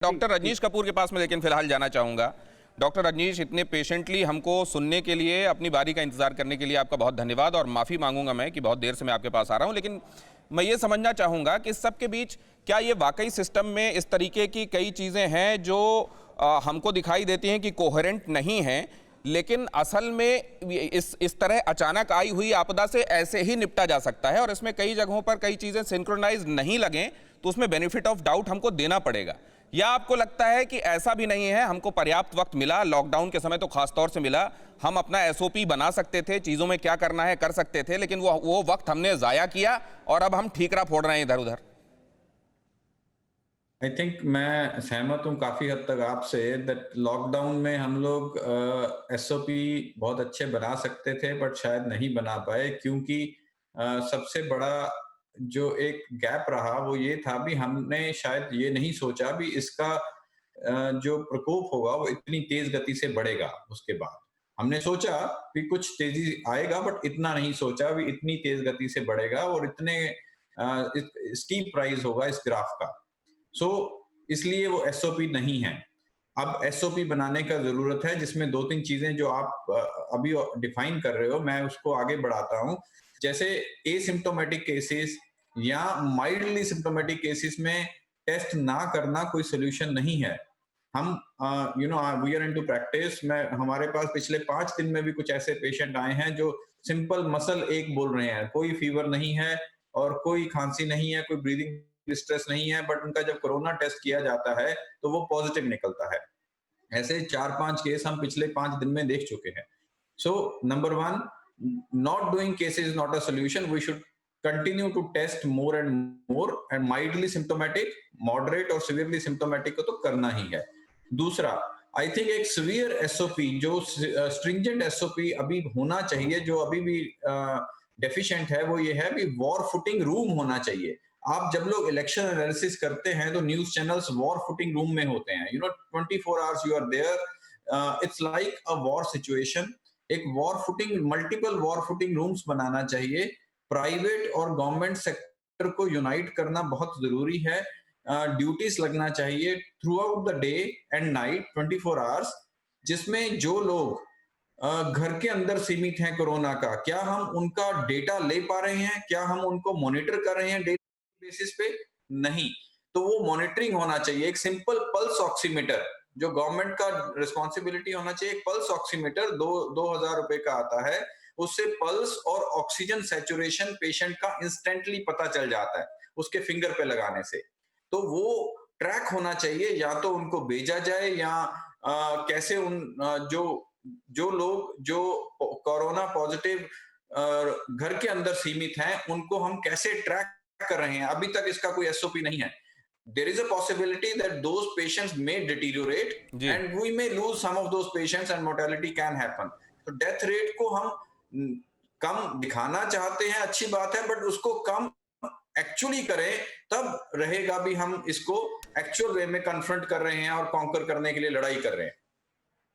Doctor Rajneesh Kapoor के पास में लेकिन फिलहाल जाना चाहूँगा। डॉक्टर रजनीश, इतने पेशेंटली हमको सुनने के लिए, अपनी बारी का इंतज़ार करने के लिए आपका बहुत धन्यवाद और माफ़ी मांगूंगा मैं कि बहुत देर से मैं आपके पास आ रहा हूँ। लेकिन मैं ये समझना चाहूँगा कि इस सब के बीच क्या ये वाकई सिस्टम में इस तरीके की कई चीज़ें हैं जो हमको दिखाई देती हैं कि कोहेरेंट नहीं हैं, लेकिन असल में इस तरह अचानक आई हुई आपदा से ऐसे ही निपटा जा सकता है और इसमें कई जगहों पर कई चीज़ें सिंक्रोनाइज नहीं लगें तो उसमें बेनिफिट ऑफ डाउट हमको देना पड़ेगा? या आपको लगता है कि ऐसा भी नहीं है, हमको पर्याप्त वक्त मिला, लॉकडाउन के समय तो खास तौर से मिला, हम अपना एसओपी बना सकते थे, चीज़ों में क्या करना है कर सकते थे, लेकिन वो वक्त हमने ज़ाया किया और अब हम ठीकरा फोड़ रहे हैं इधर उधर? आई थिंक मैं सहमत हूँ काफी हद तक आपसे दैट लॉकडाउन में हम लोग एसओपी बहुत अच्छे बना सकते थे बट शायद नहीं बना पाए क्योंकि सबसे बड़ा जो एक गैप रहा वो ये था भी हमने शायद ये नहीं सोचा भी इसका जो प्रकोप होगा वो इतनी तेज गति से बढ़ेगा। उसके बाद हमने सोचा कि कुछ तेजी आएगा बट इतना नहीं सोचा भी इतनी तेज गति से बढ़ेगा और इतने स्टीप प्राइस होगा इस ग्राफ का। इसलिए वो एसओपी नहीं है। अब एसओपी बनाने का जरूरत है जिसमें दो तीन चीजें जो आप अभी डिफाइन कर रहे हो मैं उसको आगे बढ़ाता हूं। जैसे एसिम्प्टोमेटिक केसेस या माइल्डली सिम्प्टोमेटिक केसेस में टेस्ट ना करना कोई सोल्यूशन नहीं है। हम वी आर इनटू प्रैक्टिस में हमारे पास पिछले 5 दिन में भी कुछ ऐसे पेशेंट आए हैं जो सिंपल मसल एक बोल रहे हैं, कोई फीवर नहीं है और कोई खांसी नहीं है, कोई ब्रीदिंग स्ट्रेस नहीं है, बट उनका जब कोरोना टेस्ट किया जाता है तो वो पॉजिटिव निकलता है। ऐसे 4-5 केस हम पिछले 5 दिन में देख चुके हैं। So number one, not doing cases is not a solution. We should continue to test more and more and mildly symptomatic, moderate और severely symptomatic को तो करना ही है। दूसरा, आई थिंक एक सिवियर एसओपी जो स्ट्रिंजेंट एसओपी अभी होना चाहिए जो अभी भी डेफिशिएंट है वो ये है कि वॉर फुटिंग रूम होना चाहिए। आप जब लोग इलेक्शन एनालिसिस करते हैं तो news channels war footing room में होते हैं, 24 hours you are there, it's like a war situation. एक war footing, multiple war footing rooms बनाना चाहिए। प्राइवेट और गवर्नमेंट सेक्टर को यूनाइट करना बहुत जरूरी है। ड्यूटीज लगना चाहिए through out the day and night 24 hours, जिसमें जो लोग घर के अंदर सीमित हैं कोरोना का, क्या हम उनका डेटा ले पा रहे हैं, क्या हम उनको मॉनिटर कर रहे हैं डेली बेसिस पे? नहीं। तो वो मॉनिटरिंग होना चाहिए। एक सिंपल पल्स ऑक्सीमीटर जो गवर्नमेंट का रिस्पॉन्सिबिलिटी होना चाहिए। एक पल्स ऑक्सीमीटर 2,000 रुपए का आता है, उससे पल्स और ऑक्सीजन सैचुरेशन पेशेंट का इंस्टेंटली पता चल जाता है उसके फिंगर पे लगाने से। तो वो ट्रैक होना चाहिए, या तो उनको भेजा जाए या कैसे उन जो जो लोग जो कोरोना पॉजिटिव घर के अंदर सीमित हैं उनको हम कैसे ट्रैक कर रहे हैं। अभी तक इसका कोई एसओपी नहीं है। There is a possibility that those patients may deteriorate जी। and we may lose some of those patients and mortality can happen. तो डेथ रेट को हम कम दिखाना चाहते हैं, अच्छी बात है, बट उसको कम एक्चुअली करें तब रहेगा भी हम इसको एक्चुअल वे में कन्फ्रंट कर रहे हैं और कॉन्कर करने के लिए लड़ाई कर रहे हैं।